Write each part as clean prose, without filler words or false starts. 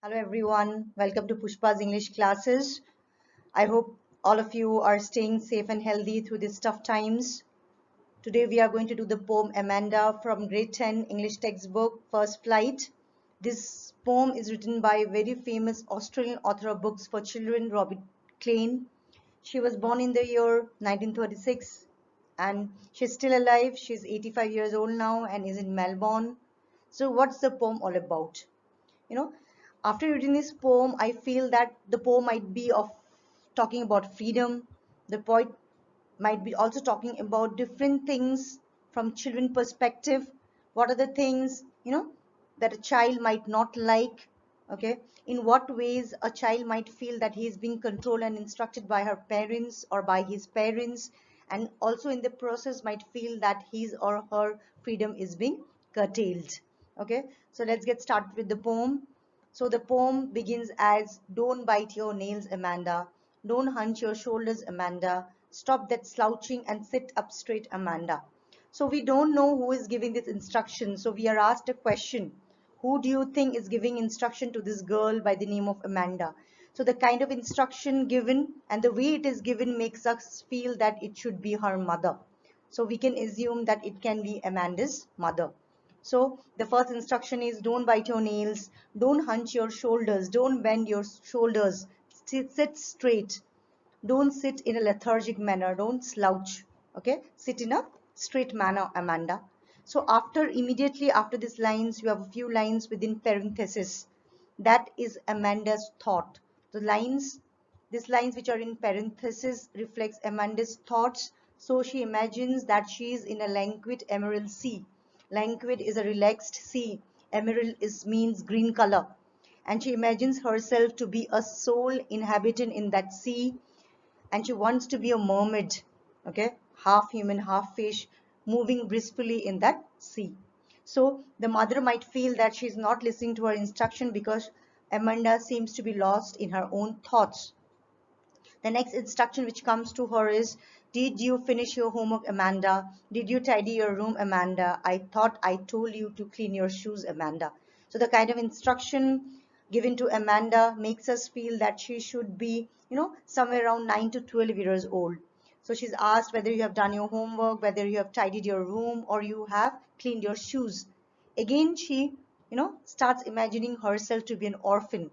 Hello everyone, welcome to Pushpa's English classes. I hope all of you are staying safe and healthy through these tough times. Today we are going to do the poem Amanda from grade 10 English textbook First Flight. This poem is written by a very famous Australian author of books for children, Robert Klein. She was born in the year 1936 and she's still alive. She's 85 years old now and is in Melbourne. So what's the poem all about? you know After reading this poem, I feel that the poem might be of talking about freedom. The poet might be also talking about different things from children perspective. What are the things that a child might not like? Okay, in what ways a child might feel that he is being controlled and instructed by her parents or by his parents, and also in the process might feel that his or her freedom is being curtailed. Okay, so let's get started with the poem. So the poem begins as, "Don't bite your nails, Amanda. Don't hunch your shoulders, Amanda. Stop that slouching and sit up straight, Amanda." So we don't know who is giving this instruction. So we are asked a question. Who do you think is giving instruction to this girl by the name of Amanda? So the kind of instruction given and the way it is given makes us feel that it should be her mother. So we can assume that it can be Amanda's mother. So the first instruction is, don't bite your nails, don't hunch your shoulders, don't bend your shoulders, sit straight, don't sit in a lethargic manner, don't slouch. Okay, sit in a straight manner, Amanda. So immediately after these lines, you have a few lines within parenthesis. That is Amanda's thought. The lines, these lines which are in parenthesis reflects Amanda's thoughts. So she imagines that she is in a languid emerald sea. Languid is a relaxed sea. Emerald means green color. And she imagines herself to be a sole inhabitant in that sea, and she wants to be a mermaid. Okay, half human, half fish, moving briskly in that sea. So the mother might feel that she's not listening to her instruction because Amanda seems to be lost in her own thoughts. The next instruction which comes to her is, did you finish your homework, Amanda? Did you tidy your room, Amanda? I thought I told you to clean your shoes, Amanda. So the kind of instruction given to Amanda makes us feel that she should be, somewhere around 9 to 12 years old. So she's asked whether you have done your homework, whether you have tidied your room, or you have cleaned your shoes. Again, she, starts imagining herself to be an orphan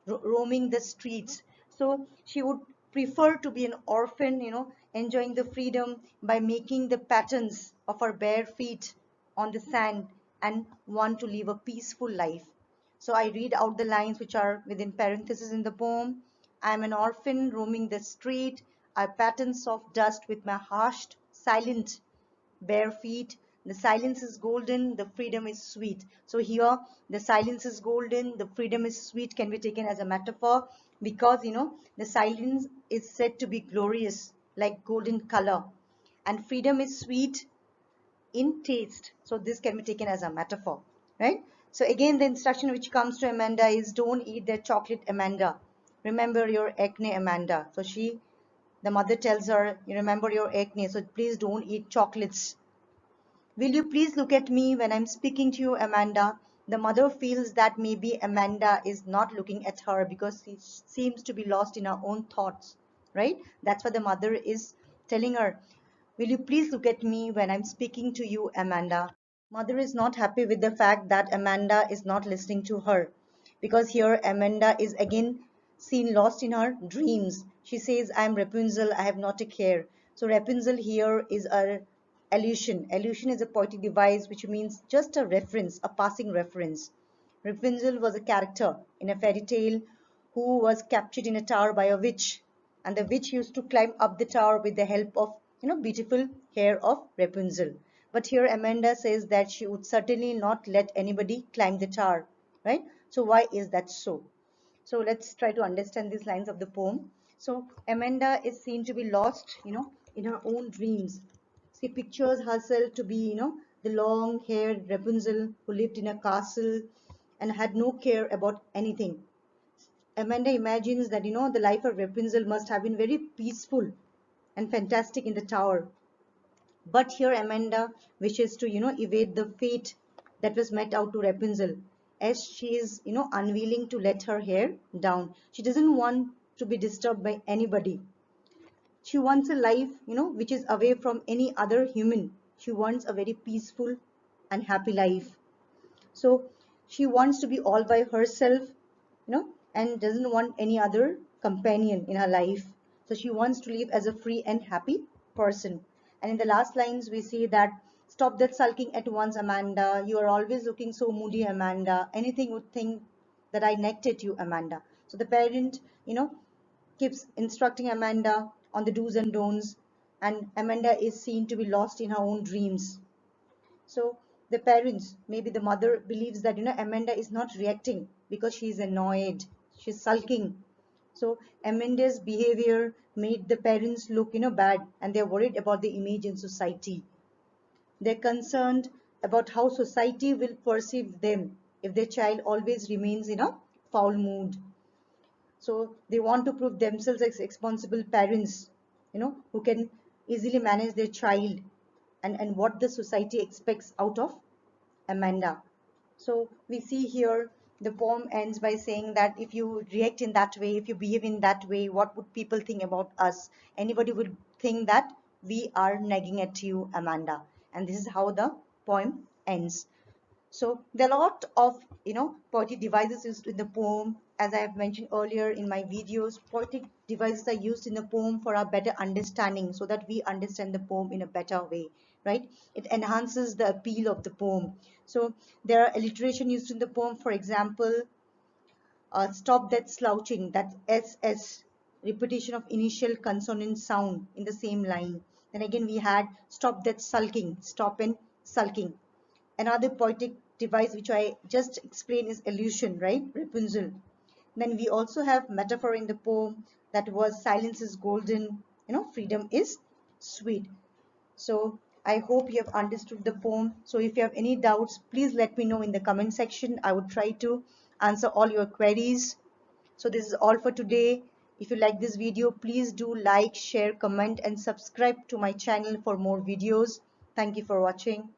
roaming the streets. So she would prefer to be an orphan, enjoying the freedom by making the patterns of her bare feet on the sand, and want to live a peaceful life. So I read out the lines which are within parentheses in the poem. I am an orphan roaming the street. I pattern soft dust with my hushed, silent bare feet. The silence is golden, the freedom is sweet. So here, the silence is golden, the freedom is sweet can be taken as a metaphor, because the silence is said to be glorious, like golden color, and freedom is sweet in taste. So this can be taken as a metaphor, right? So again, the instruction which comes to Amanda is, don't eat that chocolate, Amanda. Remember your acne, Amanda. So the mother tells her, you remember your acne, so please don't eat chocolates. Will you please look at me when I'm speaking to you, Amanda? The mother feels that maybe Amanda is not looking at her because she seems to be lost in her own thoughts, right? That's what the mother is telling her. Will you please look at me when I'm speaking to you, Amanda? Mother is not happy with the fact that Amanda is not listening to her, because here Amanda is again seen lost in her dreams. She says, I'm Rapunzel, I have not a care. So Rapunzel here is a allusion. Allusion is a poetic device which means just a reference, a passing reference. Rapunzel was a character in a fairy tale who was captured in a tower by a witch, and the witch used to climb up the tower with the help of beautiful hair of Rapunzel. But here Amanda says that she would certainly not let anybody climb the tower, right? So why is that so? So let's try to understand these lines of the poem. So Amanda is seen to be lost, in her own dreams. She pictures herself to be, the long-haired Rapunzel who lived in a castle and had no care about anything. Amanda imagines that, the life of Rapunzel must have been very peaceful and fantastic in the tower. But here Amanda wishes to, evade the fate that was met out to Rapunzel. as she is, unwilling to let her hair down. She doesn't want to be disturbed by anybody. She wants a life, which is away from any other human. She wants a very peaceful and happy life. So she wants to be all by herself, and doesn't want any other companion in her life. So she wants to live as a free and happy person. And in the last lines, we see that stop that sulking at once, Amanda. You are always looking so moody, Amanda. Anything would think that I necked at you, Amanda. So the parent, keeps instructing Amanda on the do's and don'ts, and Amanda is seen to be lost in her own dreams. So the parents, maybe the mother, believes that Amanda is not reacting because she is annoyed, she's sulking. So Amanda's behavior made the parents look bad, and they're worried about the image in society. They're concerned about how society will perceive them if their child always remains in a foul mood. So they want to prove themselves as responsible parents, who can easily manage their child, and what the society expects out of Amanda. So we see here the poem ends by saying that if you react in that way, if you behave in that way, what would people think about us? Anybody would think that we are nagging at you, Amanda. And this is how the poem ends. So there are a lot of poetic devices used in the poem. As I have mentioned earlier in my videos, poetic devices are used in the poem for our better understanding, so that we understand the poem in a better way, right? It enhances the appeal of the poem. So there are alliteration used in the poem. For example, stop that slouching, that SS, repetition of initial consonant sound in the same line. Then again we had stop that sulking, stop and sulking. Another poetic device which I just explained is allusion, right? Rapunzel. Then we also have metaphor in the poem, that was silence is golden, freedom is sweet. So I hope you have understood the poem. So if you have any doubts, please let me know in the comment section. I would try to answer all your queries. So this is all for today. If you like this video, please do like, share, comment, and subscribe to my channel for more videos. Thank you for watching.